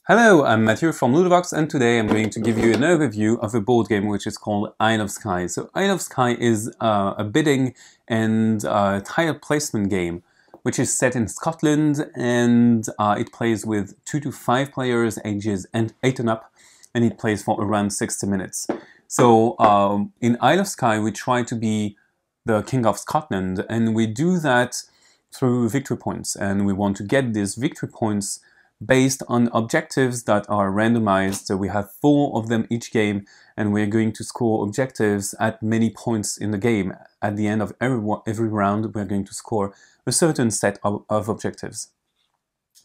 Hello, I'm Matthew from Ludovox, and today I'm going to give you an overview of a board game which is called Isle of Skye. So Isle of Skye is a bidding and tile placement game which is set in Scotland, and it plays with 2 to 5 players ages 8 and up, and it plays for around 60 minutes. So in Isle of Skye we try to be the King of Scotland, and we do that through victory points, and we want to get these victory points based on objectives that are randomized. So we have 4 of them each game, and we're going to score objectives at many points in the game. At the end of every round, we're going to score a certain set of objectives.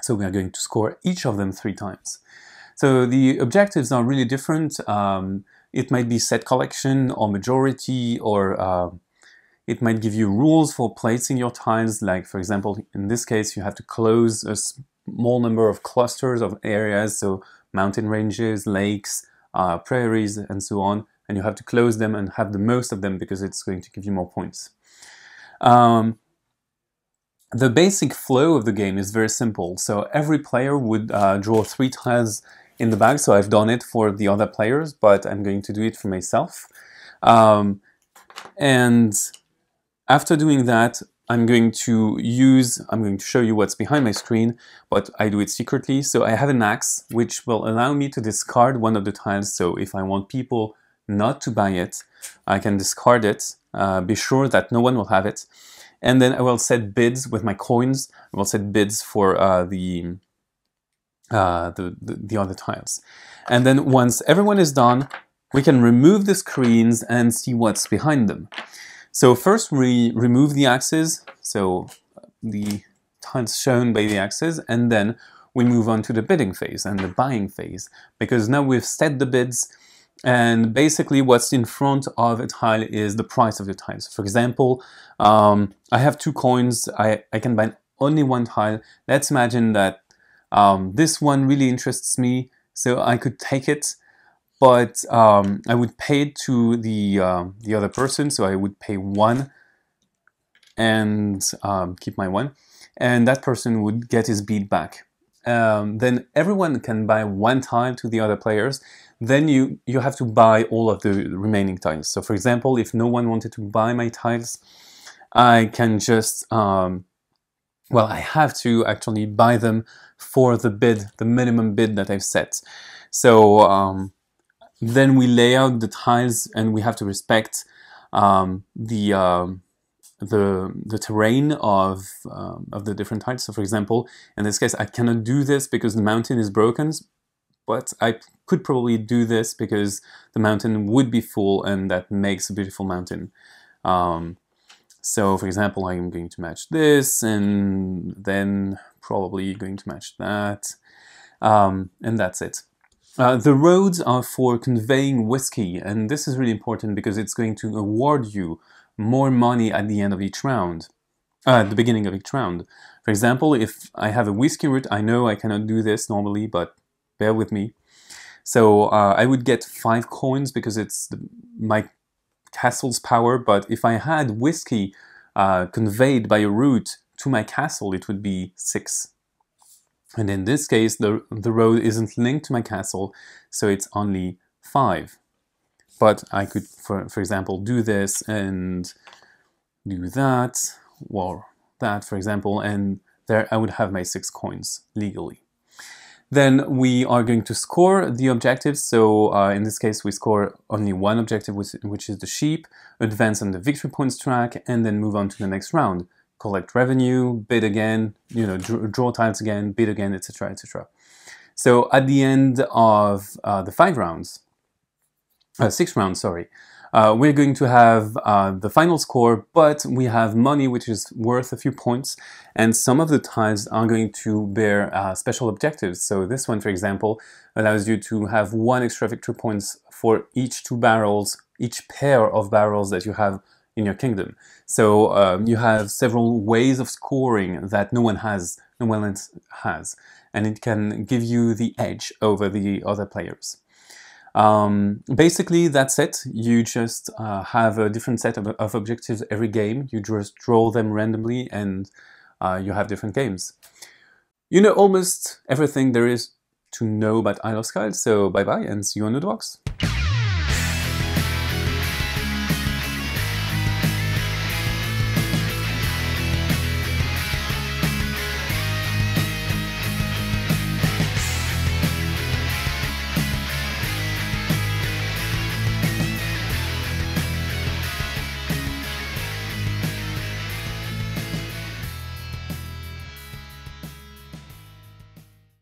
So we are going to score each of them 3 times. So the objectives are really different. It might be set collection or majority, or it might give you rules for placing your tiles. Like, for example, in this case, you have to close a small number of clusters of areas, so mountain ranges, lakes, prairies, and so on, and you have to close them and have the most of them because it's going to give you more points. The basic flow of the game is very simple. So every player would draw 3 tiles in the bag. So I've done it for the other players, but I'm going to do it for myself. And after doing that, I'm going to show you what's behind my screen, but I do it secretly. So I have an axe, which will allow me to discard one of the tiles. So if I want people not to buy it, I can discard it, be sure that no one will have it. And then I will set bids with my coins. I will set bids for the other tiles. And then once everyone is done, we can remove the screens and see what's behind them. So first we remove the axes, so the tiles shown by the axes, and then we move on to the bidding phase and the buying phase, because now we've set the bids, and basically what's in front of a tile is the price of the tiles. For example, I have 2 coins, I can buy only 1 tile. Let's imagine that this one really interests me, so I could take it, but I would pay it to the other person, so I would pay 1 and keep my 1, and that person would get his bid back. Then everyone can buy 1 tile to the other players. Then you have to buy all of the remaining tiles. So for example, if no one wanted to buy my tiles, I can just, well, I have to actually buy them for the bid, the minimum bid that I've set. So then we lay out the tiles, and we have to respect the terrain of the different tiles. So for example, in this case, I cannot do this because the mountain is broken, but I could probably do this because the mountain would be full, and that makes a beautiful mountain. So for example, I'm going to match this, and then probably going to match that, and that's it. The roads are for conveying whiskey, and this is really important because it's going to award you more money at the end of each round, at the beginning of each round. For example, if I have a whiskey route, I know I cannot do this normally, but bear with me. So I would get 5 coins because it's my castle's power, but if I had whiskey conveyed by a route to my castle, it would be 6. And in this case, the road isn't linked to my castle, so it's only 5. But I could, for example, do this and do that, or that, for example, and there I would have my 6 coins legally. Then we are going to score the objectives. So in this case, we score only 1 objective, which is the sheep, advance on the victory points track, and then move on to the next round. Collect revenue, bid again, draw tiles again, bid again, etc., etc. So at the end of the 6 rounds, sorry, we're going to have the final score, but we have money which is worth a few points, and some of the tiles are going to bear special objectives. So this one, for example, allows you to have 1 extra victory points for each 2 barrels, each pair of barrels that you have in your kingdom. So you have several ways of scoring that no one else has, and it can give you the edge over the other players. Basically, that's it. You just have a different set of objectives every game. You just draw them randomly, and you have different games. You know almost everything there is to know about Isle of Skye. So bye bye and see you on Woodworks.